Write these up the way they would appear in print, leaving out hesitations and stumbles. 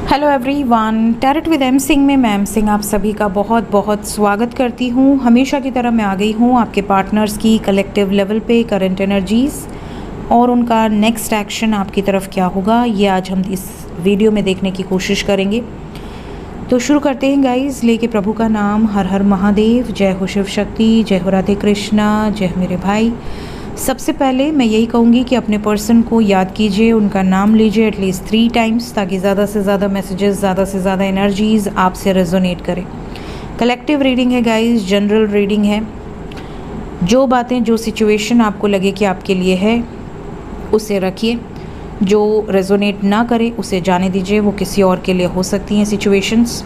Hello everyone, tarot with M Singh में ma'am Singh आप सभी का बहुत बहुत स्वागत करती हूँ। हमेशा की तरह मैं आ गई हूँ आपके पार्टनर्स की कलेक्टिव लेवल पे करंट एनर्जीज़ और उनका नेक्स्ट एक्शन आपकी तरफ क्या होगा, ये आज हम इस वीडियो में देखने की कोशिश करेंगे। तो शुरू करते हैं गाइस, लेके प्रभु का नाम। हर हर महादेव, जय हो शिव शक्ति, जय हो राधे कृष्णा, जय हो मेरे भाई। सबसे पहले मैं यही कहूँगी कि अपने पर्सन को याद कीजिए, उनका नाम लीजिए एटलीस्ट 3 टाइम्स, ताकि ज़्यादा से ज़्यादा मैसेजेस, ज़्यादा से ज़्यादा एनर्जीज़ आपसे रेजोनेट करें। कलेक्टिव रीडिंग है गाइस, जनरल रीडिंग है। जो बातें, जो सिचुएशन आपको लगे कि आपके लिए है, उसे रखिए। जो रेजोनेट ना करे उसे जाने दीजिए, वो किसी और के लिए हो सकती हैं सिचुएशंस।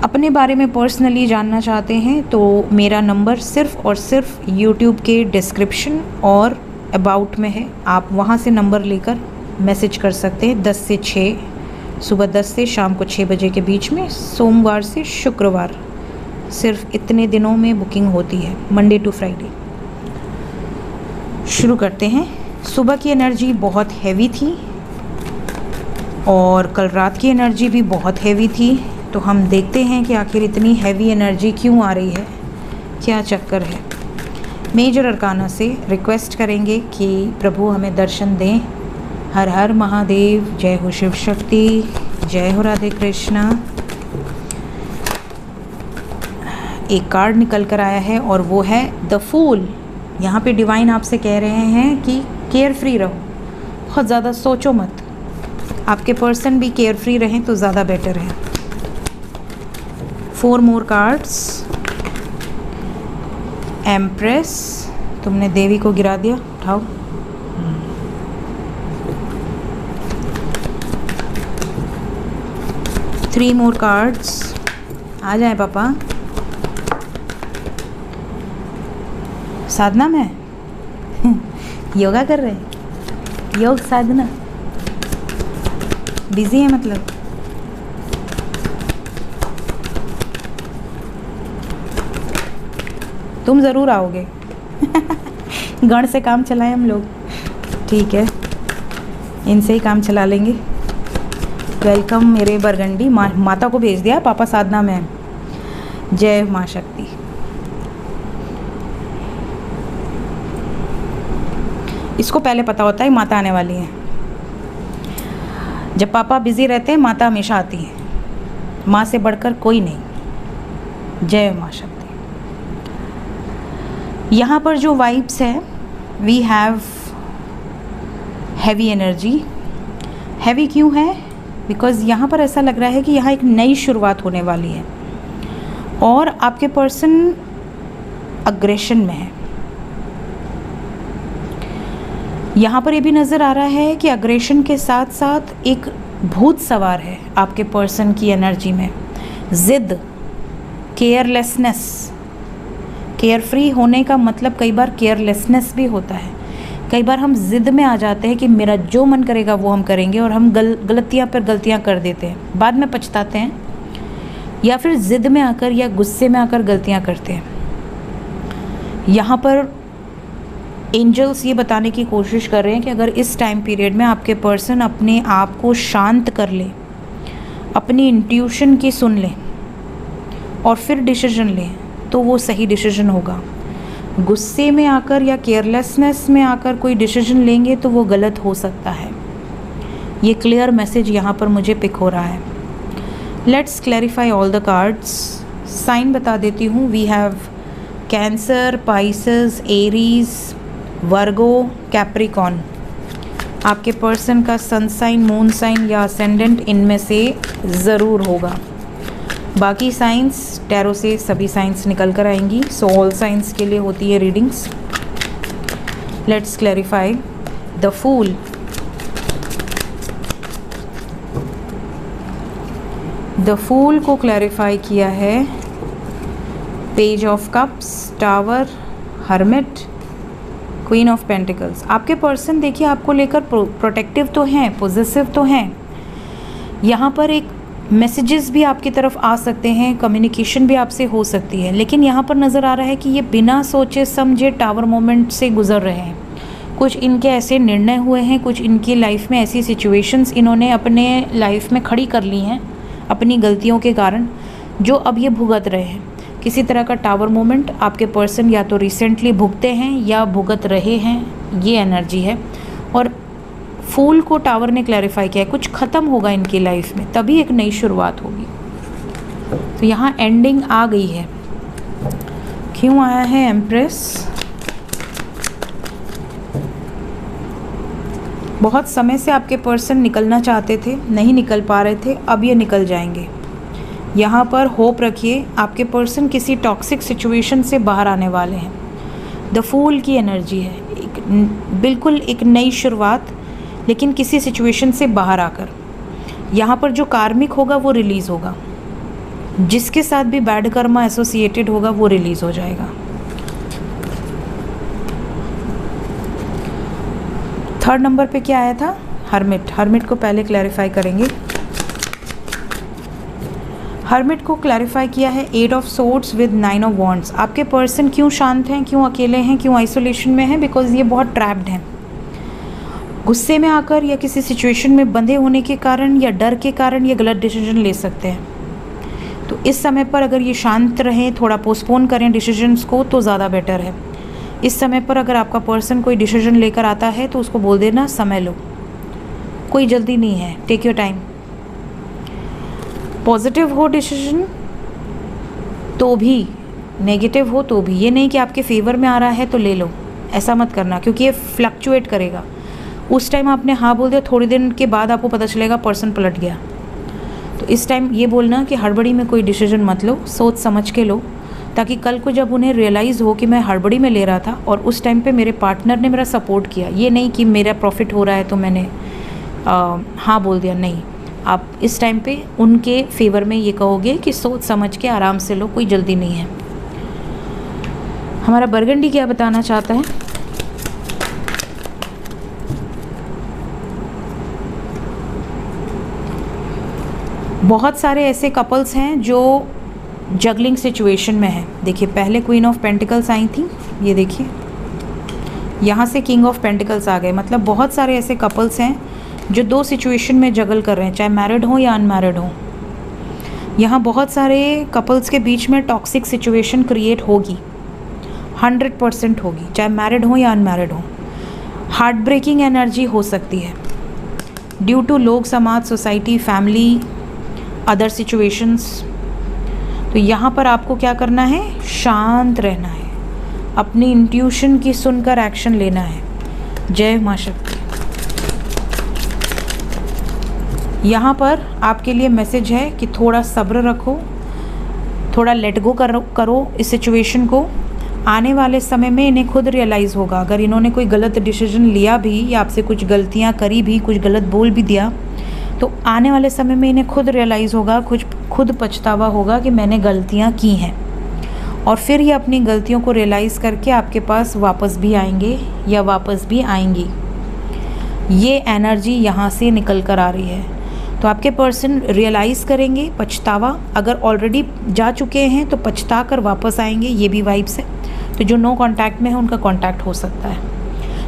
अपने बारे में पर्सनली जानना चाहते हैं तो मेरा नंबर सिर्फ़ और सिर्फ यूट्यूब के डिस्क्रिप्शन और अबाउट में है। आप वहां से नंबर लेकर मैसेज कर सकते हैं। 10 से 6, सुबह 10 से शाम को 6 बजे के बीच में, सोमवार से शुक्रवार। सिर्फ इतने दिनों में बुकिंग होती है, मंडे टू फ्राइडे। शुरू करते हैं। सुबह की एनर्जी बहुत हैवी थी और कल रात की एनर्जी भी बहुत हैवी थी। तो हम देखते हैं कि आखिर इतनी हैवी एनर्जी क्यों आ रही है, क्या चक्कर है। मेजर अरकाना से रिक्वेस्ट करेंगे कि प्रभु हमें दर्शन दें। हर हर महादेव, जय हो शिव शक्ति, जय हो राधे कृष्णा। एक कार्ड निकल कर आया है और वो है द फूल। यहाँ पे डिवाइन आपसे कह रहे हैं कि केयर फ्री रहो, बहुत ज़्यादा सोचो मत। आपके पर्सन भी केयर फ्री रहें तो ज़्यादा बेटर है। 4 मोर कार्ड्स। एम्प्रेस, तुमने देवी को गिरा दिया, उठाओ। Three more cards. आ जाए पापा। साधना में योगा कर रहे हैं, योग साधना। बिजी है मतलब। तुम ज़रूर आओगे। गण से काम चलाएं हम लोग, ठीक है, इनसे ही काम चला लेंगे। वेलकम मेरे बरगंडी। माता को भेज दिया, पापा साधना में है। जय माँ शक्ति। इसको पहले पता होता है माता आने वाली है। जब पापा बिजी रहते हैं माता हमेशा आती है। माँ से बढ़कर कोई नहीं। जय माँ शक्ति। यहाँ पर जो वाइब्स है, we have heavy energy. Heavy क्यों है? बिकॉज़ यहाँ पर ऐसा लग रहा है कि यहाँ एक नई शुरुआत होने वाली है और आपके पर्सन अग्रेशन में है। यहाँ पर ये भी नज़र आ रहा है कि अग्रेशन के साथ साथ एक भूत सवार है आपके पर्सन की एनर्जी में। ज़िद, केयरलेसनेस। केयर फ्री होने का मतलब कई बार केयरलेसनेस भी होता है। कई बार हम ज़िद में आ जाते हैं कि मेरा जो मन करेगा वो हम करेंगे और हम गलतियाँ पर गलतियाँ कर देते हैं, बाद में पछताते हैं, या फिर ज़िद में आकर या गुस्से में आकर गलतियाँ करते हैं। यहाँ पर एंजल्स ये बताने की कोशिश कर रहे हैं कि अगर इस टाइम पीरियड में आपके पर्सन अपने आप को शांत कर ले, अपनी इंट्यूशन की सुन ले और फिर डिसीजन ले, तो वो सही डिसीजन होगा। गुस्से में आकर या केयरलेसनेस में आकर कोई डिसीजन लेंगे तो वो गलत हो सकता है। ये क्लियर मैसेज यहाँ पर मुझे पिक हो रहा है। Let's clarify all the cards. Sign बता देती हूँ। We have Cancer, Pisces, Aries, Virgo, Capricorn. आपके पर्सन का सन साइन, मून साइन या असेंडेंट इनमें से ज़रूर होगा। बाकी साइंस टैरो से सभी साइंस निकल कर आएंगी। सो ऑल साइंस के लिए होती है readings. Let's clarify the fool. The fool को क्लैरिफाई किया है page of cups, tower, hermit, queen of pentacles. आपके पर्सन देखिए आपको लेकर प्रोटेक्टिव तो हैं, पॉजिटिव तो हैं। यहाँ पर एक मैसेजेस भी आपकी तरफ आ सकते हैं, कम्युनिकेशन भी आपसे हो सकती है, लेकिन यहाँ पर नज़र आ रहा है कि ये बिना सोचे समझे टावर मोमेंट से गुजर रहे हैं। कुछ इनके ऐसे निर्णय हुए हैं, कुछ इनकी लाइफ में ऐसी सिचुएशंस इन्होंने अपने लाइफ में खड़ी कर ली हैं अपनी गलतियों के कारण, जो अब ये भुगत रहे हैं। किसी तरह का टावर मोमेंट आपके पर्सन या तो रिसेंटली भुगते हैं या भुगत रहे हैं, ये एनर्जी है। और फूल को टावर ने क्लैरिफाई किया है, कुछ ख़त्म होगा इनकी लाइफ में, तभी एक नई शुरुआत होगी। तो यहाँ एंडिंग आ गई है। क्यों आया है एम्प्रेस? बहुत समय से आपके पर्सन निकलना चाहते थे, नहीं निकल पा रहे थे, अब ये निकल जाएंगे। यहाँ पर होप रखिए, आपके पर्सन किसी टॉक्सिक सिचुएशन से बाहर आने वाले हैं। द फूल की एनर्जी है, बिल्कुल एक नई शुरुआत, लेकिन किसी सिचुएशन से बाहर आकर। यहाँ पर जो कार्मिक होगा वो रिलीज़ होगा, जिसके साथ भी बैड कर्मा एसोसिएटेड होगा वो रिलीज़ हो जाएगा। थर्ड नंबर पे क्या आया था? हर्मिट। हर्मिट को पहले क्लैरिफाई करेंगे। हर्मिट को क्लैरिफाई किया है 8 of swords with 9 of wands. आपके पर्सन क्यों शांत हैं, क्यों अकेले हैं, क्यों आइसोलेशन में हैं? बिकॉज ये बहुत ट्रैप्ड हैं। गुस्से में आकर या किसी सिचुएशन में बंधे होने के कारण या डर के कारण ये गलत डिसीजन ले सकते हैं। तो इस समय पर अगर ये शांत रहें, थोड़ा पोस्टपोन करें डिसीजंस को, तो ज़्यादा बेटर है। इस समय पर अगर आपका पर्सन कोई डिसीजन लेकर आता है तो उसको बोल देना समय लो, कोई जल्दी नहीं है, टेक योर टाइम। पॉजिटिव हो डिसीजन तो भी, नेगेटिव हो तो भी। ये नहीं कि आपके फेवर में आ रहा है तो ले लो, ऐसा मत करना, क्योंकि ये फ्लक्चुएट करेगा। उस टाइम आपने हाँ बोल दिया, थोड़ी दिन के बाद आपको पता चलेगा पर्सन पलट गया। तो इस टाइम ये बोलना कि हड़बड़ी में कोई डिसीजन मत लो, सोच समझ के लो, ताकि कल को जब उन्हें रियलाइज़ हो कि मैं हड़बड़ी में ले रहा था और उस टाइम पे मेरे पार्टनर ने मेरा सपोर्ट किया। ये नहीं कि मेरा प्रॉफिट हो रहा है तो मैंने हाँ बोल दिया, नहीं। आप इस टाइम पे उनके फेवर में ये कहोगे कि सोच समझ के आराम से लो, कोई जल्दी नहीं है। हमारा बरगंडी क्या बताना चाहता है? बहुत सारे ऐसे कपल्स हैं जो जगलिंग सिचुएशन में हैं। देखिए, पहले क्वीन ऑफ पेंटिकल्स आई थी, ये देखिए यहाँ से किंग ऑफ पेंटिकल्स आ गए। मतलब बहुत सारे ऐसे कपल्स हैं जो दो सिचुएशन में जगल कर रहे हैं, चाहे मैरिड हो या अनमैरिड हो। यहाँ बहुत सारे कपल्स के बीच में टॉक्सिक सिचुएशन क्रिएट होगी, 100% होगी, चाहे मैरिड हो या अनमैरिड हो। हार्ट ब्रेकिंग एनर्जी हो सकती है ड्यू टू लोग, समाज, सोसाइटी, फैमिली, अदर सिचुएशंस। तो यहाँ पर आपको क्या करना है? शांत रहना है, अपनी इंट्यूशन की सुनकर एक्शन लेना है। जय माँ शक्ति। यहाँ पर आपके लिए मैसेज है कि थोड़ा सब्र रखो, थोड़ा लेट गो करो इस सिचुएशन को। आने वाले समय में इन्हें खुद रियलाइज़ होगा, अगर इन्होंने कोई गलत डिसीजन लिया भी या आपसे कुछ गलतियाँ करी भी, कुछ गलत बोल भी दिया, तो आने वाले समय में इन्हें खुद रियलाइज़ होगा, खुद पछतावा होगा कि मैंने गलतियाँ की हैं। और फिर ये अपनी गलतियों को रियलाइज़ करके आपके पास वापस भी आएंगे या वापस भी आएंगी। ये एनर्जी यहाँ से निकल कर आ रही है। तो आपके पर्सन रियलाइज़ करेंगे, पछतावा, अगर ऑलरेडी जा चुके हैं तो पछता कर वापस आएंगे, ये भी वाइब्स है। तो जो नो कांटेक्ट में है उनका कांटेक्ट हो सकता है,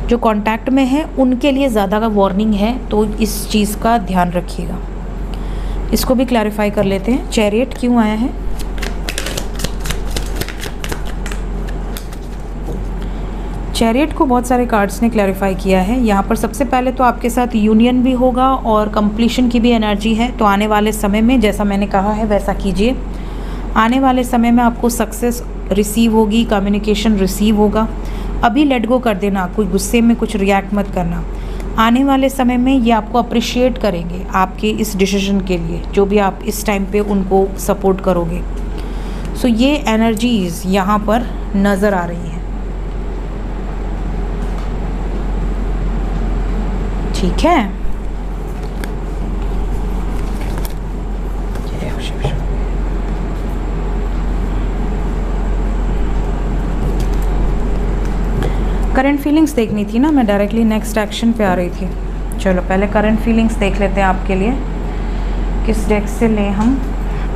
जो कांटेक्ट में है उनके लिए ज़्यादा का वार्निंग है, तो इस चीज़ का ध्यान रखिएगा। इसको भी क्लैरिफाई कर लेते हैं। चैरियट क्यों आया है? चैरियट को बहुत सारे कार्ड्स ने क्लैरिफाई किया है। यहाँ पर सबसे पहले तो आपके साथ यूनियन भी होगा और कंप्लीशन की भी एनर्जी है। तो आने वाले समय में जैसा मैंने कहा है वैसा कीजिए। आने वाले समय में आपको सक्सेस रिसीव होगी, कम्युनिकेशन रिसीव होगा। अभी लेट गो कर देना, कोई गुस्से में कुछ रिएक्ट मत करना। आने वाले समय में ये आपको अप्रिशिएट करेंगे आपके इस डिसीजन के लिए, जो भी आप इस टाइम पे उनको सपोर्ट करोगे। सो ये एनर्जीज़ यहाँ पर नज़र आ रही हैं। ठीक है, करंट फीलिंग्स देखनी थी ना, मैं डायरेक्टली नेक्स्ट एक्शन पे आ रही थी। चलो पहले करंट फीलिंग्स देख लेते हैं आपके लिए। किस डेक से लें हम?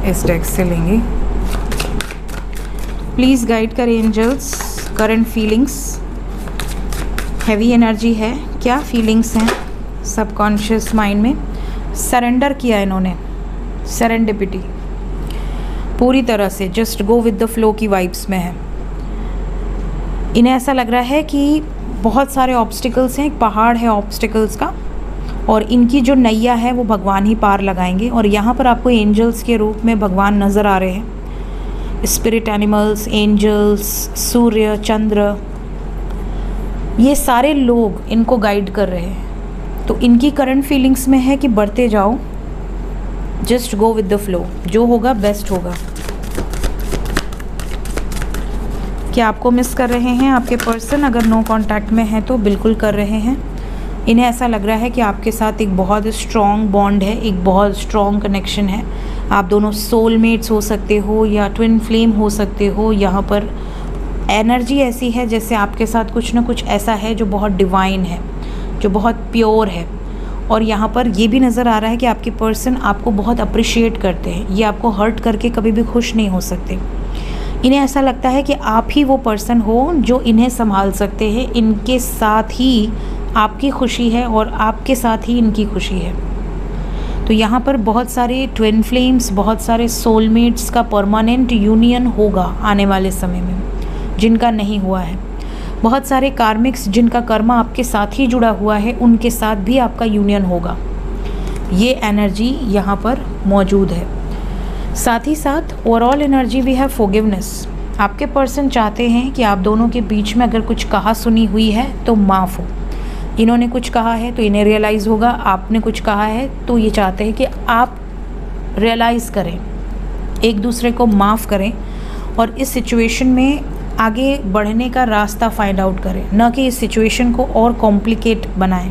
इस डेक से लेंगे। प्लीज़ गाइड करें angels, current feelings. Heavy energy है, क्या फीलिंग्स हैं सबकॉन्शियस माइंड में। सरेंडर किया इन्होंने, सेरेंडिपिटी पूरी तरह से, just go with the flow की वाइब्स में है। इन्हें ऐसा लग रहा है कि बहुत सारे ऑब्स्टिकल्स हैं, एक पहाड़ है ऑब्स्टिकल्स का, और इनकी जो नैया है वो भगवान ही पार लगाएंगे। और यहाँ पर आपको एंजल्स के रूप में भगवान नज़र आ रहे हैं, स्पिरिट एनिमल्स, एंजल्स, सूर्य, चंद्र, ये सारे लोग इनको गाइड कर रहे हैं। तो इनकी करंट फीलिंग्स में है कि बढ़ते जाओ, just go with the flow, जो होगा बेस्ट होगा। क्या आपको मिस कर रहे हैं आपके पर्सन? अगर नो कांटेक्ट में है तो बिल्कुल कर रहे हैं। इन्हें ऐसा लग रहा है कि आपके साथ एक बहुत स्ट्रॉन्ग बॉन्ड है, एक बहुत स्ट्रॉन्ग कनेक्शन है। आप दोनों सोलमेट्स हो सकते हो या ट्विन फ्लेम हो सकते हो। यहाँ पर एनर्जी ऐसी है जैसे आपके साथ कुछ ना कुछ ऐसा है जो बहुत डिवाइन है, जो बहुत प्योर है। और यहाँ पर ये भी नज़र आ रहा है कि आपके पर्सन आपको बहुत अप्रिशिएट करते हैं, ये आपको हर्ट करके कभी भी खुश नहीं हो सकते। इन्हें ऐसा लगता है कि आप ही वो पर्सन हो जो इन्हें संभाल सकते हैं, इनके साथ ही आपकी खुशी है और आपके साथ ही इनकी खुशी है। तो यहाँ पर बहुत सारे ट्विन फ्लेम्स, बहुत सारे सोलमेट्स का परमानेंट यूनियन होगा आने वाले समय में, जिनका नहीं हुआ है। बहुत सारे कार्मिक्स जिनका कर्मा आपके साथ ही जुड़ा हुआ है, उनके साथ भी आपका यूनियन होगा। ये एनर्जी यहाँ पर मौजूद है। साथ ही साथ ओवरऑल एनर्जी भी है फॉरगिवनेस। आपके पर्सन चाहते हैं कि आप दोनों के बीच में अगर कुछ कहा सुनी हुई है तो माफ़ हो। इन्होंने कुछ कहा है तो इन्हें रियलाइज़ होगा, आपने कुछ कहा है तो ये चाहते हैं कि आप रियलाइज़ करें, एक दूसरे को माफ़ करें और इस सिचुएशन में आगे बढ़ने का रास्ता फाइंड आउट करें, न कि इस सिचुएशन को और कॉम्प्लिकेट बनाएं।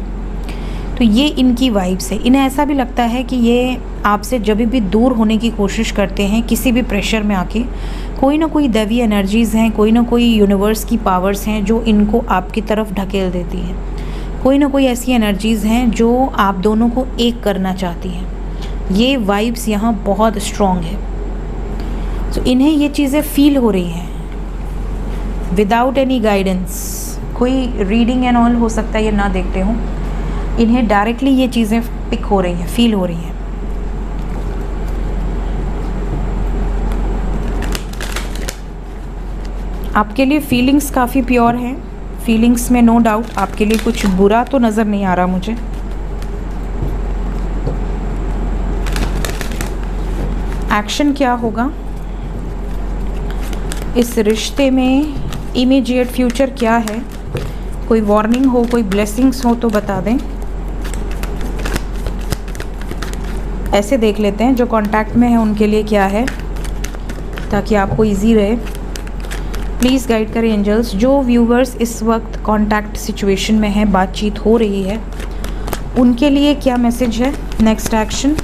तो ये इनकी वाइब्स है। इन्हें ऐसा भी लगता है कि ये आपसे जब भी दूर होने की कोशिश करते हैं, किसी भी प्रेशर में आके, कोई ना कोई दैवी एनर्जीज़ हैं, कोई ना कोई यूनिवर्स की पावर्स हैं जो इनको आपकी तरफ ढकेल देती हैं। कोई ना कोई ऐसी एनर्जीज़ हैं जो आप दोनों को एक करना चाहती हैं। ये वाइब्स यहाँ बहुत स्ट्रॉन्ग है। तो इन्हें ये चीज़ें फील हो रही हैं विदाउट एनी गाइडेंस। कोई रीडिंग एंड ऑल हो सकता है ये ना देखते हो, इन्हें डायरेक्टली ये चीज़ें पिक हो रही हैं, फील हो रही हैं। आपके लिए फीलिंग्स काफ़ी प्योर हैं, फीलिंग्स में नो डाउट आपके लिए कुछ बुरा तो नज़र नहीं आ रहा मुझे। एक्शन क्या होगा इस रिश्ते में, इमीडिएट फ्यूचर क्या है, कोई वार्निंग हो, कोई ब्लेसिंग्स हो तो बता दें। ऐसे देख लेते हैं जो कांटेक्ट में है उनके लिए क्या है, ताकि आपको इजी रहे। प्लीज़ गाइड करें एंजल्स। जो व्यूवर्स इस वक्त कांटेक्ट सिचुएशन में हैं, बातचीत हो रही है, उनके लिए क्या मैसेज है, नेक्स्ट एक्शन।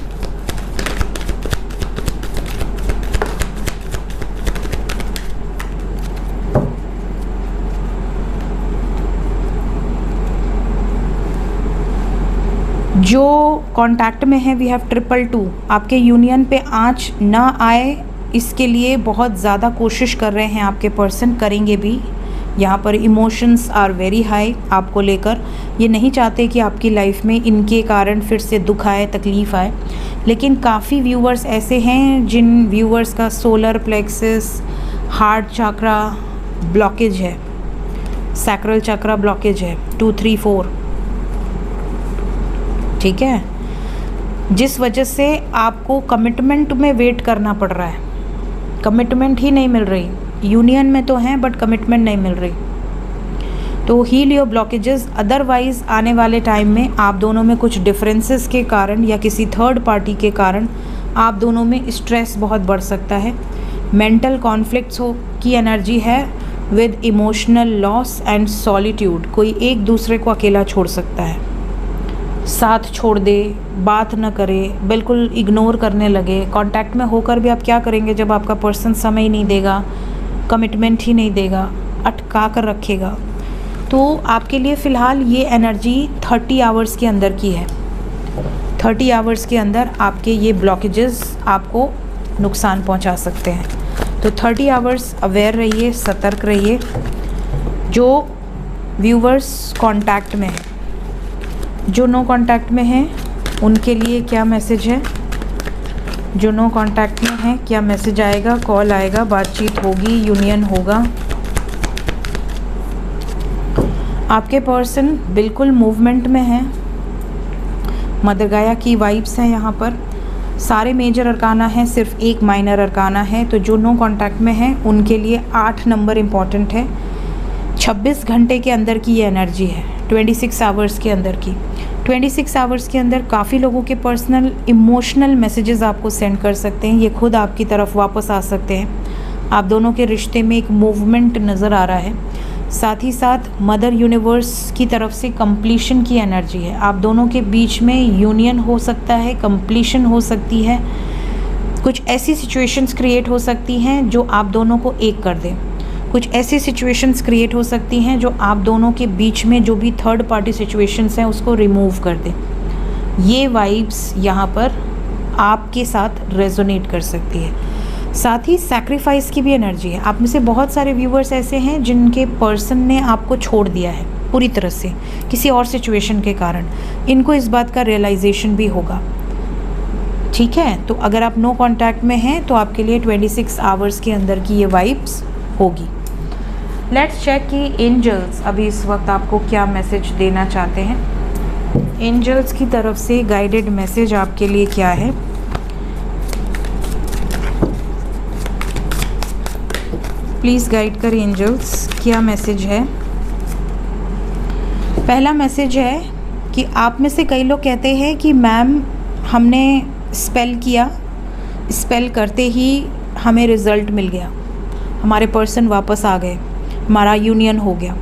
जो कांटेक्ट में है वी हैव 222। आपके यूनियन पे आँच ना आए इसके लिए बहुत ज़्यादा कोशिश कर रहे हैं आपके पर्सन, करेंगे भी। यहाँ पर इमोशंस आर वेरी हाई आपको लेकर। ये नहीं चाहते कि आपकी लाइफ में इनके कारण फिर से दुख आए, तकलीफ़ आए। लेकिन काफ़ी व्यूवर्स ऐसे हैं जिन व्यूवर्स का सोलर प्लेक्सस, हार्ट चक्रा ब्लॉकेज है, सैक्रल चक्रा ब्लॉकेज है, 2, 3, 4। ठीक है, जिस वजह से आपको कमिटमेंट में वेट करना पड़ रहा है। कमिटमेंट ही नहीं मिल रही, यूनियन में तो हैं बट कमिटमेंट नहीं मिल रही। तो हील योर ब्लॉकेजेस। अदरवाइज़ आने वाले टाइम में आप दोनों में कुछ डिफरेंसेस के कारण या किसी थर्ड पार्टी के कारण आप दोनों में स्ट्रेस बहुत बढ़ सकता है। मेंटल कॉन्फ्लिक्ट्स हो की एनर्जी है with emotional loss and solitude. कोई एक दूसरे को अकेला छोड़ सकता है, साथ छोड़ दे, बात न करे, बिल्कुल इग्नोर करने लगे। कांटेक्ट में होकर भी आप क्या करेंगे जब आपका पर्सन समय ही नहीं देगा, कमिटमेंट ही नहीं देगा, अटका कर रखेगा। तो आपके लिए फ़िलहाल ये एनर्जी 30 आवर्स के अंदर की है। 30 आवर्स के अंदर आपके ये ब्लॉकेजेस आपको नुकसान पहुंचा सकते हैं। तो 30 आवर्स अवेयर रहिए, सतर्क रहिए। जो व्यूवर्स कांटेक्ट में है, जो नो कांटेक्ट में है उनके लिए क्या मैसेज है? जो नो कांटेक्ट में है क्या मैसेज आएगा? कॉल आएगा, बातचीत होगी, यूनियन होगा? आपके पर्सन बिल्कुल मूवमेंट में है। मदर गाया की वाइब्स हैं यहाँ पर। सारे मेजर अरकाना हैं, सिर्फ एक माइनर अरकाना है। तो जो नो कांटेक्ट में है उनके लिए 8 नंबर इम्पॉर्टेंट है। 26 घंटे के अंदर की ये एनर्जी है, 26 आवर्स के अंदर की। 26 आवर्स के अंदर काफ़ी लोगों के पर्सनल इमोशनल मैसेजेस आपको सेंड कर सकते हैं। ये खुद आपकी तरफ वापस आ सकते हैं। आप दोनों के रिश्ते में एक मूवमेंट नज़र आ रहा है। साथ ही साथ मदर यूनिवर्स की तरफ से कंप्लीशन की एनर्जी है। आप दोनों के बीच में यूनियन हो सकता है, कंप्लीशन हो सकती है। कुछ ऐसी सिचुएशंस क्रिएट हो सकती हैं जो आप दोनों को एक कर दें। कुछ ऐसी सिचुएशंस क्रिएट हो सकती हैं जो आप दोनों के बीच में जो भी थर्ड पार्टी सिचुएशंस हैं उसको रिमूव कर दें। ये वाइब्स यहाँ पर आपके साथ रेजोनेट कर सकती है। साथ ही सैक्रिफाइस की भी एनर्जी है। आप में से बहुत सारे व्यूवर्स ऐसे हैं जिनके पर्सन ने आपको छोड़ दिया है पूरी तरह से किसी और सिचुएशन के कारण। इनको इस बात का रियलाइजेशन भी होगा। ठीक है, तो अगर आप नो कांटेक्ट में हैं तो आपके लिए 26 आवर्स के अंदर की ये वाइब्स होगी। लेट्स चेक कि एंजल्स अभी इस वक्त आपको क्या मैसेज देना चाहते हैं। एंजल्स की तरफ से गाइडेड मैसेज आपके लिए क्या है? प्लीज़ गाइड कर एंजल्स, क्या मैसेज है? पहला मैसेज है कि आप में से कई लोग कहते हैं कि मैम हमने स्पेल किया, स्पेल करते ही हमें रिज़ल्ट मिल गया, हमारे पर्सन वापस आ गए, हमारा यूनियन हो गया।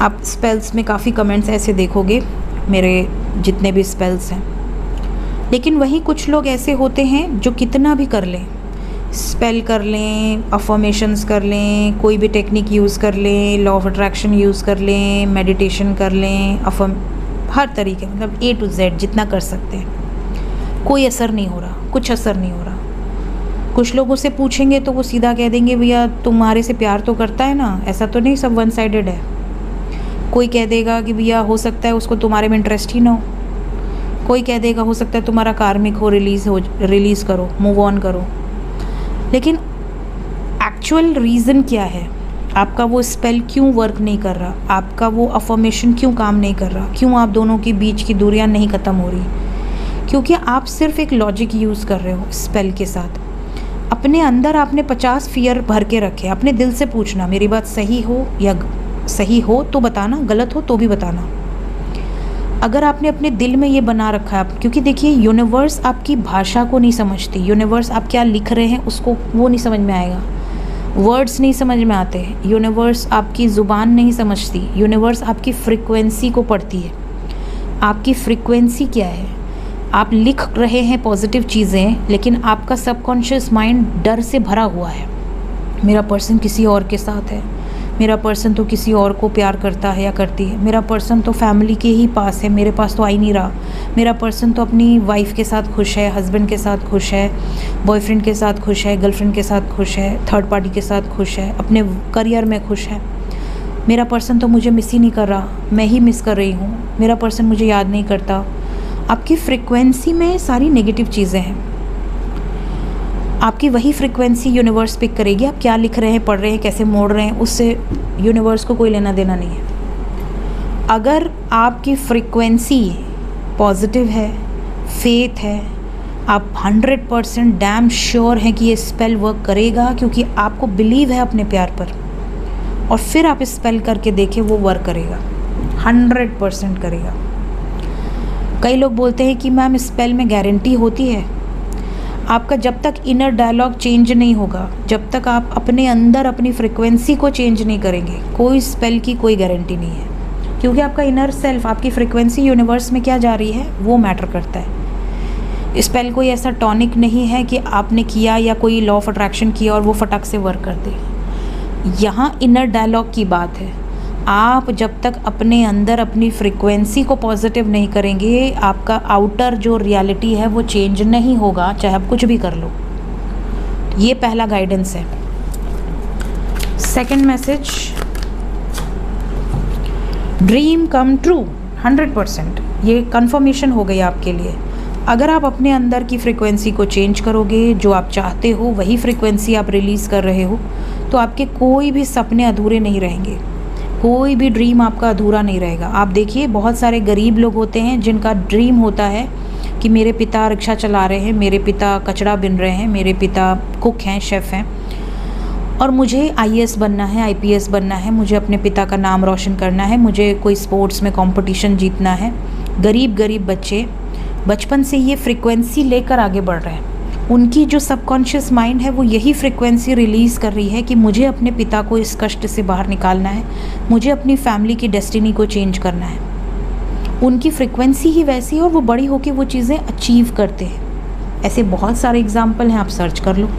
आप स्पेल्स में काफ़ी कमेंट्स ऐसे देखोगे, मेरे जितने भी स्पेल्स हैं। लेकिन वहीं कुछ लोग ऐसे होते हैं जो कितना भी कर लें, स्पेल कर लें, अफर्मेशंस कर लें, कोई भी टेक्निक यूज़ कर लें, लॉ ऑफ अट्रैक्शन यूज़ कर लें, मेडिटेशन कर लें, हर तरीके, मतलब A to Z जितना कर सकते हैं, कोई असर नहीं हो रहा, कुछ असर नहीं हो रहा। कुछ लोगों से पूछेंगे तो वो सीधा कह देंगे भैया तुम्हारे से प्यार तो करता है ना, ऐसा तो नहीं सब वन साइडेड है। कोई कह देगा कि भैया हो सकता है उसको तुम्हारे में इंटरेस्ट ही ना हो। कोई कह देगा हो सकता है तुम्हारा कार्मिक हो, रिलीज़ करो, मूव ऑन करो। लेकिन एक्चुअल रीज़न क्या है? आपका वो स्पेल क्यों वर्क नहीं कर रहा? आपका वो अफर्मेशन क्यों काम नहीं कर रहा? क्यों आप दोनों के बीच की दूरियां नहीं ख़त्म हो रही? क्योंकि आप सिर्फ एक लॉजिक यूज़ कर रहे हो स्पेल के साथ। अपने अंदर आपने 50 फियर भर के रखे। अपने दिल से पूछना मेरी बात सही हो तो बताना, गलत हो तो भी बताना। अगर आपने अपने दिल में ये बना रखा है, क्योंकि देखिए यूनिवर्स आपकी भाषा को नहीं समझती। यूनिवर्स आप क्या लिख रहे हैं उसको वो नहीं समझ में आएगा, वर्ड्स नहीं समझ में आते। यूनिवर्स आपकी ज़ुबान नहीं समझती। यूनिवर्स आपकी फ्रीक्वेंसी को पढ़ती है। आपकी फ्रीक्वेंसी क्या है? आप लिख रहे हैं पॉजिटिव चीज़ें, लेकिन आपका सबकॉन्शियस माइंड डर से भरा हुआ है। मेरा पर्सन किसी और के साथ है, मेरा पर्सन तो किसी और को प्यार करता है या करती है, मेरा पर्सन तो फैमिली के ही पास है, मेरे पास तो आ ही नहीं रहा, मेरा पर्सन तो अपनी वाइफ के साथ खुश है, हस्बैंड के साथ खुश है, बॉयफ्रेंड के साथ खुश है, गर्लफ्रेंड के साथ खुश है, थर्ड पार्टी के साथ खुश है, अपने करियर में खुश है। मेरा पर्सन तो मुझे मिस ही नहीं कर रहा, मैं ही मिस कर रही हूँ, मेरा पर्सन मुझे याद नहीं करता। आपकी फ्रिक्वेंसी में सारी नेगेटिव चीज़ें हैं। आपकी वही फ्रिक्वेंसी यूनिवर्स पिक करेगी। आप क्या लिख रहे हैं, पढ़ रहे हैं, कैसे मोड़ रहे हैं, उससे यूनिवर्स को कोई लेना देना नहीं है। अगर आपकी फ्रिक्वेंसी पॉजिटिव है, फेथ है, आप 100% डैम श्योर हैं कि ये स्पेल वर्क करेगा, क्योंकि आपको बिलीव है अपने प्यार पर, और फिर आप स्पेल करके देखें वो वर्क करेगा, 100% करेगा। कई लोग बोलते हैं कि मैम स्पेल में गारंटी होती है। आपका जब तक इनर डायलॉग चेंज नहीं होगा, जब तक आप अपने अंदर अपनी फ्रिक्वेंसी को चेंज नहीं करेंगे, कोई स्पेल की कोई गारंटी नहीं है। क्योंकि आपका इनर सेल्फ, आपकी फ्रिक्वेंसी यूनिवर्स में क्या जा रही है वो मैटर करता है। स्पेल कोई ऐसा टॉनिक नहीं है कि आपने किया या कोई लॉ ऑफ अट्रैक्शन किया और वो फटाक से वर्क कर दे। यहाँ इनर डायलॉग की बात है। आप जब तक अपने अंदर अपनी फ्रिक्वेंसी को पॉजिटिव नहीं करेंगे, आपका आउटर जो रियलिटी है वो चेंज नहीं होगा, चाहे आप कुछ भी कर लो। ये पहला गाइडेंस है। Second message, dream come true 100%, ये कंफर्मेशन हो गई आपके लिए। अगर आप अपने अंदर की फ्रीक्वेंसी को चेंज करोगे, जो आप चाहते हो वही फ्रीक्वेंसी आप रिलीज़ कर रहे हो, तो आपके कोई भी सपने अधूरे नहीं रहेंगे, कोई भी ड्रीम आपका अधूरा नहीं रहेगा। आप देखिए बहुत सारे गरीब लोग होते हैं जिनका ड्रीम होता है कि मेरे पिता रिक्शा चला रहे हैं, मेरे पिता कचरा बिन रहे हैं, मेरे पिता कुक हैं, शेफ़ हैं, और मुझे आईएएस बनना है, आईपीएस बनना है, मुझे अपने पिता का नाम रोशन करना है, मुझे कोई स्पोर्ट्स में कंपटीशन जीतना है। गरीब गरीब बच्चे बचपन से ये फ्रीक्वेंसी लेकर आगे बढ़ रहे हैं। उनकी जो सबकॉन्शियस माइंड है वो यही फ्रीक्वेंसी रिलीज़ कर रही है कि मुझे अपने पिता को इस कष्ट से बाहर निकालना है, मुझे अपनी फैमिली की डेस्टिनी को चेंज करना है। उनकी फ्रीक्वेंसी ही वैसी है और वो बड़ी होकर वो चीज़ें अचीव करते हैं। ऐसे बहुत सारे एग्जाम्पल हैं, आप सर्च कर लो।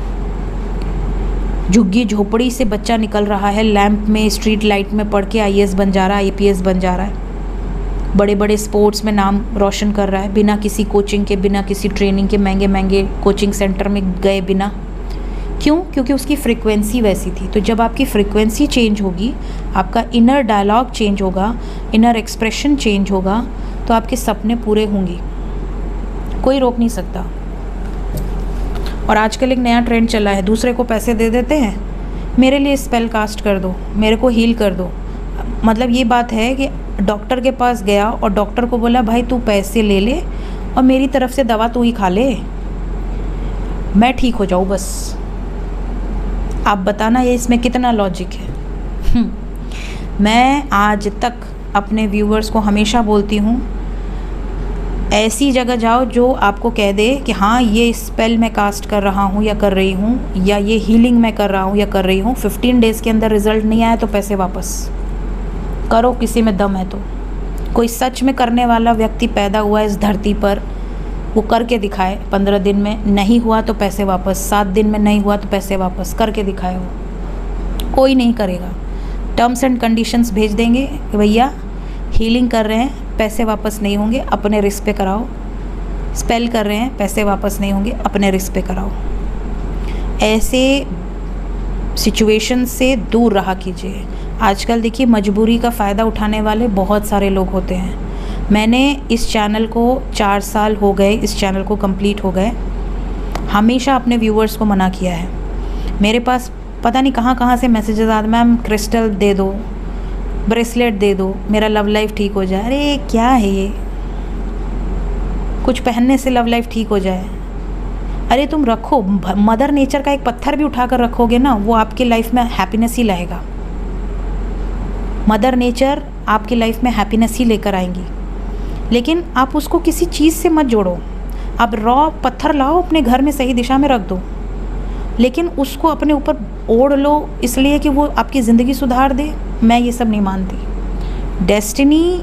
झुग्गी झोपड़ी से बच्चा निकल रहा है, लैंप में, स्ट्रीट लाइट में पढ़ के आईएएस बन जा रहा है, आईपीएस बन जा रहा है, बड़े बड़े स्पोर्ट्स में नाम रोशन कर रहा है, बिना किसी कोचिंग के, बिना किसी ट्रेनिंग के, महंगे महंगे कोचिंग सेंटर में गए बिना। क्यों? क्योंकि उसकी फ्रीक्वेंसी वैसी थी। तो जब आपकी फ्रीक्वेंसी चेंज होगी, आपका इनर डायलॉग चेंज होगा, इनर एक्सप्रेशन चेंज होगा, तो आपके सपने पूरे होंगे, कोई रोक नहीं सकता। और आजकल एक नया ट्रेंड चला है, दूसरे को पैसे दे देते हैं, मेरे लिए स्पेल कास्ट कर दो, मेरे को हील कर दो। मतलब ये बात है कि डॉक्टर के पास गया और डॉक्टर को बोला भाई तू पैसे ले ले और मेरी तरफ से दवा तू ही खा ले, मैं ठीक हो जाऊँ बस। आप बताना ये इसमें कितना लॉजिक है। मैं आज तक अपने व्यूअर्स को हमेशा बोलती हूँ, ऐसी जगह जाओ जो आपको कह दे कि हाँ ये स्पेल मैं कास्ट कर रहा हूँ या कर रही हूँ, या ये हीलिंग मैं कर रहा हूँ या कर रही हूँ, 15 डेज़ के अंदर रिज़ल्ट नहीं आया तो पैसे वापस करो, किसी में दम है तो। कोई सच में करने वाला व्यक्ति पैदा हुआ इस धरती पर, वो करके दिखाए। 15 दिन में नहीं हुआ तो पैसे वापस, 7 दिन में नहीं हुआ तो पैसे वापस, करके दिखाए। वो कोई नहीं करेगा, टर्म्स एंड कंडीशंस भेज देंगे कि भैया हीलिंग कर रहे हैं, पैसे वापस नहीं होंगे, अपने रिस्क पे कराओ। स्पेल कर रहे हैं, पैसे वापस नहीं होंगे, अपने रिस्क पे कराओ। ऐसे सिचुएशन से दूर रहा कीजिए। आजकल देखिए मजबूरी का फ़ायदा उठाने वाले बहुत सारे लोग होते हैं। मैंने इस चैनल को 4 साल हो गए, इस चैनल को कंप्लीट हो गए, हमेशा अपने व्यूअर्स को मना किया है। मेरे पास पता नहीं कहाँ कहाँ से मैसेजेस आते, मैम क्रिस्टल दे दो, ब्रेसलेट दे दो, मेरा लव लाइफ ठीक हो जाए। अरे क्या है ये, कुछ पहनने से लव लाइफ ठीक हो जाए? अरे तुम रखो, मदर नेचर का एक पत्थर भी उठाकर रखोगे ना, वो आपकी लाइफ में हैप्पीनेस ही लाएगा। मदर नेचर आपकी लाइफ में हैप्पीनेस ही लेकर आएंगी, लेकिन आप उसको किसी चीज़ से मत जोड़ो। आप रॉ पत्थर लाओ, अपने घर में सही दिशा में रख दो, लेकिन उसको अपने ऊपर ओढ़ लो इसलिए कि वो आपकी ज़िंदगी सुधार दे। मैं ये सब नहीं मानती। डेस्टिनी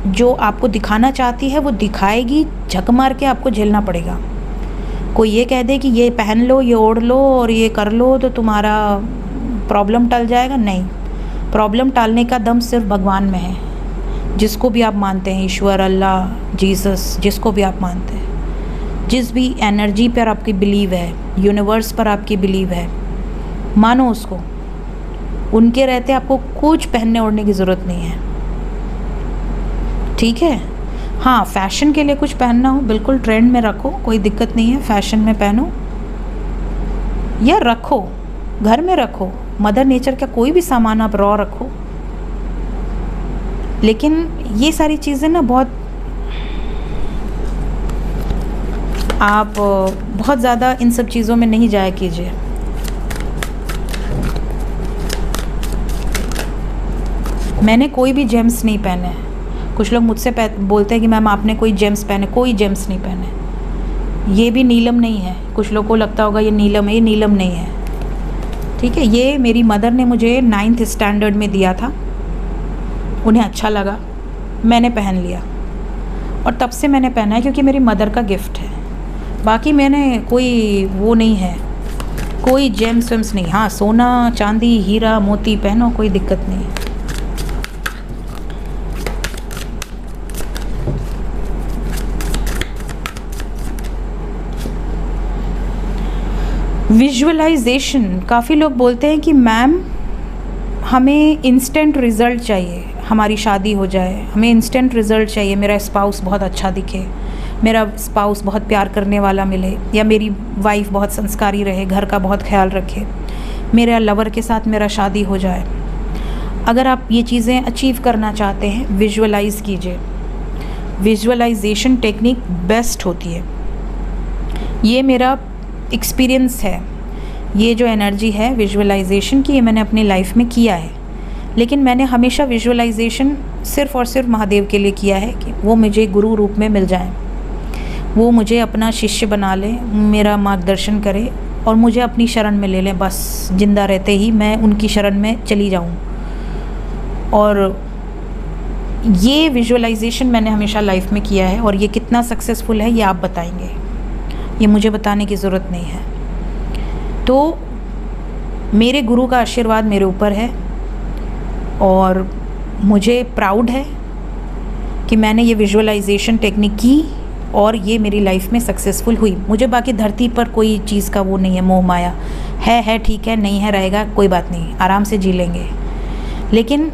जो आपको दिखाना चाहती है वो दिखाएगी, झक मार के आपको झेलना पड़ेगा। कोई ये कह दे कि ये पहन लो, ये ओढ़ लो और ये कर लो तो तुम्हारा प्रॉब्लम टल जाएगा, नहीं। प्रॉब्लम टालने का दम सिर्फ भगवान में है। जिसको भी आप मानते हैं, ईश्वर, अल्लाह, जीसस, जिसको भी आप मानते हैं, जिस भी एनर्जी पर आपकी बिलीव है, यूनिवर्स पर आपकी बिलीव है, मानो उसको। उनके रहते आपको कुछ पहनने ओढ़ने की ज़रूरत नहीं है, ठीक है। हाँ, फैशन के लिए कुछ पहनना हो, बिल्कुल ट्रेंड में रखो, कोई दिक्कत नहीं है, फैशन में पहनो या रखो, घर में रखो। मदर नेचर का कोई भी सामान आप रॉ रखो, लेकिन ये सारी चीज़ें ना आप बहुत ज़्यादा इन सब चीज़ों में नहीं जाया कीजिए। मैंने कोई भी जेम्स नहीं पहने। कुछ लोग मुझसे बोलते हैं कि मैम आपने कोई जेम्स पहने, कोई जेम्स नहीं पहने। ये भी नीलम नहीं है, कुछ लोगों को लगता होगा ये नीलम है, ये नीलम नहीं है, ठीक है। ये मेरी मदर ने मुझे 9th स्टैंडर्ड में दिया था, उन्हें अच्छा लगा, मैंने पहन लिया और तब से मैंने पहना है क्योंकि मेरी मदर का गिफ्ट है। बाकी मैंने कोई वो नहीं है, कोई जेम्स वेम्स नहीं। हाँ, सोना चांदी हीरा मोती पहनो, कोई दिक्कत नहीं है। विजुअलाइजेशन, काफ़ी लोग बोलते हैं कि मैम हमें इंस्टेंट रिज़ल्ट चाहिए, हमारी शादी हो जाए, हमें इंस्टेंट रिज़ल्ट चाहिए, मेरा स्पाउस बहुत अच्छा दिखे, मेरा स्पाउस बहुत प्यार करने वाला मिले, या मेरी वाइफ बहुत संस्कारी रहे, घर का बहुत ख्याल रखे, मेरा लवर के साथ मेरा शादी हो जाए। अगर आप ये चीज़ें अचीव करना चाहते हैं, विजुअलाइज़ कीजिए। विजुअलाइजेशन टेक्निक बेस्ट होती है। ये मेरा एक्सपीरियंस है। ये जो एनर्जी है विजुअलाइजेशन की, ये मैंने अपनी लाइफ में किया है। लेकिन मैंने हमेशा विजुअलाइजेशन सिर्फ़ और सिर्फ महादेव के लिए किया है कि वो मुझे गुरु रूप में मिल जाएं, वो मुझे अपना शिष्य बना लें, मेरा मार्गदर्शन करें और मुझे अपनी शरण में ले लें। बस जिंदा रहते ही मैं उनकी शरण में चली जाऊं। और ये विजुअलाइजेशन मैंने हमेशा लाइफ में किया है, और ये कितना सक्सेसफुल है ये आप बताएंगे, ये मुझे बताने की ज़रूरत नहीं है। तो मेरे गुरु का आशीर्वाद मेरे ऊपर है और मुझे प्राउड है कि मैंने ये विजुअलाइजेशन टेक्निक की और ये मेरी लाइफ में सक्सेसफुल हुई। मुझे बाकी धरती पर कोई चीज़ का वो नहीं है, मोह माया है ठीक है, नहीं है रहेगा, कोई बात नहीं, आराम से जी लेंगे। लेकिन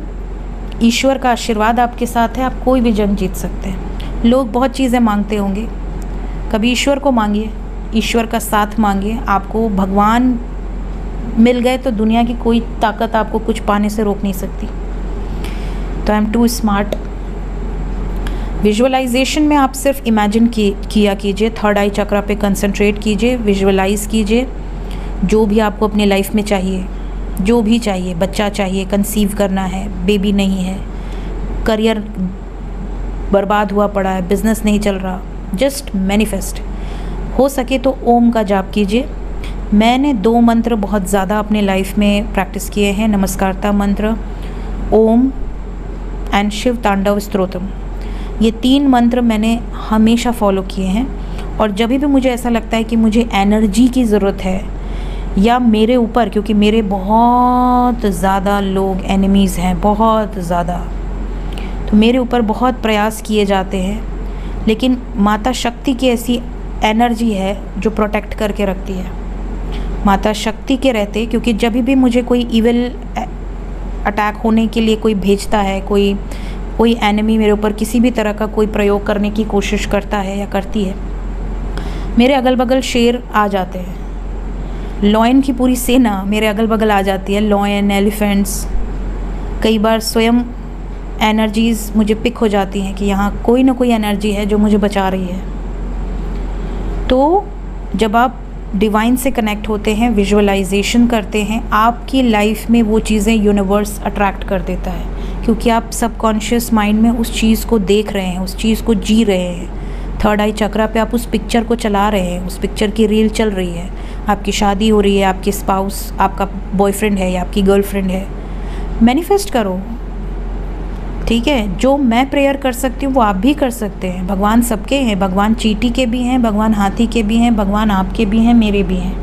ईश्वर का आशीर्वाद आपके साथ है, आप कोई भी जंग जीत सकते हैं। लोग बहुत चीज़ें मांगते होंगे, कभी ईश्वर को मांगिए, ईश्वर का साथ मांगिए। आपको भगवान मिल गए तो दुनिया की कोई ताकत आपको कुछ पाने से रोक नहीं सकती। तो I am too smart. Visualisation में आप सिर्फ इमेजिन किया कीजिए, थर्ड आई चक्रा पे कंसंट्रेट कीजिए, विजुअलाइज कीजिए जो भी आपको अपनी लाइफ में चाहिए, जो भी चाहिए, बच्चा चाहिए, कंसीव करना है, बेबी नहीं है, करियर बर्बाद हुआ पड़ा है, बिजनेस नहीं चल रहा, जस्ट मैनिफेस्ट। हो सके तो ओम का जाप कीजिए। मैंने 2 मंत्र बहुत ज़्यादा अपने लाइफ में प्रैक्टिस किए हैं, नमस्कारता मंत्र, ओम एंड शिव तांडव स्तोत्रम। ये 3 मंत्र मैंने हमेशा फॉलो किए हैं। और जब भी मुझे ऐसा लगता है कि मुझे एनर्जी की ज़रूरत है, या मेरे ऊपर, क्योंकि मेरे बहुत ज़्यादा लोग एनिमीज़ हैं, बहुत ज़्यादा, तो मेरे ऊपर बहुत प्रयास किए जाते हैं, लेकिन माता शक्ति की ऐसी एनर्जी है जो प्रोटेक्ट करके रखती है। माता शक्ति के रहते, क्योंकि जब भी मुझे कोई इविल अटैक होने के लिए कोई भेजता है, कोई एनिमी मेरे ऊपर किसी भी तरह का कोई प्रयोग करने की कोशिश करता है या करती है, मेरे अगल बगल शेर आ जाते हैं, लॉयन की पूरी सेना मेरे अगल बगल आ जाती है, लॉयन, एलिफेंट्स। कई बार स्वयं एनर्जीज़ मुझे पिक हो जाती हैं कि यहाँ कोई ना कोई एनर्जी है जो मुझे बचा रही है। तो जब आप डिवाइन से कनेक्ट होते हैं, विजुअलाइजेशन करते हैं, आपकी लाइफ में वो चीज़ें यूनिवर्स अट्रैक्ट कर देता है, क्योंकि आप सबकॉन्शियस माइंड में उस चीज़ को देख रहे हैं, उस चीज़ को जी रहे हैं। थर्ड आई चक्रा पे आप उस पिक्चर को चला रहे हैं, उस पिक्चर की रील चल रही है, आपकी शादी हो रही है, आपके स्पाउस आपका बॉयफ्रेंड है या आपकी गर्लफ्रेंड है। मैनिफेस्ट करो, ठीक है। जो मैं प्रेयर कर सकती हूँ वो आप भी कर सकते हैं। भगवान सबके हैं, भगवान चींटी के भी हैं, भगवान हाथी के भी हैं, भगवान आपके भी हैं, मेरे भी हैं,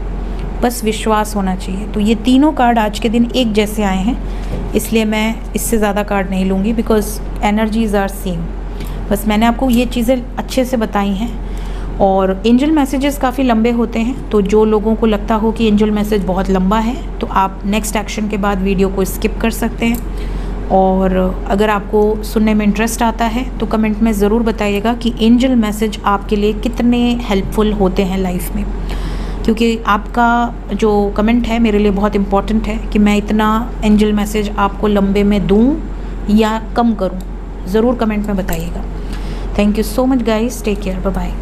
बस विश्वास होना चाहिए। तो ये तीनों कार्ड आज के दिन एक जैसे आए हैं, इसलिए मैं इससे ज़्यादा कार्ड नहीं लूँगी, बिकॉज एनर्जीज आर सेम। बस मैंने आपको ये चीज़ें अच्छे से बताई हैं। और एंजल मैसेजेस काफ़ी लंबे होते हैं, तो जो लोगों को लगता हो कि एंजल मैसेज बहुत लंबा है तो आप नेक्स्ट एक्शन के बाद वीडियो को स्किप कर सकते हैं। और अगर आपको सुनने में इंटरेस्ट आता है तो कमेंट में ज़रूर बताइएगा कि एंजल मैसेज आपके लिए कितने हेल्पफुल होते हैं लाइफ में, क्योंकि आपका जो कमेंट है मेरे लिए बहुत इम्पॉर्टेंट है कि मैं इतना एंजल मैसेज आपको लंबे में दूँ या कम करूँ। ज़रूर कमेंट में बताइएगा। Thank you so much guys, take care, bye bye.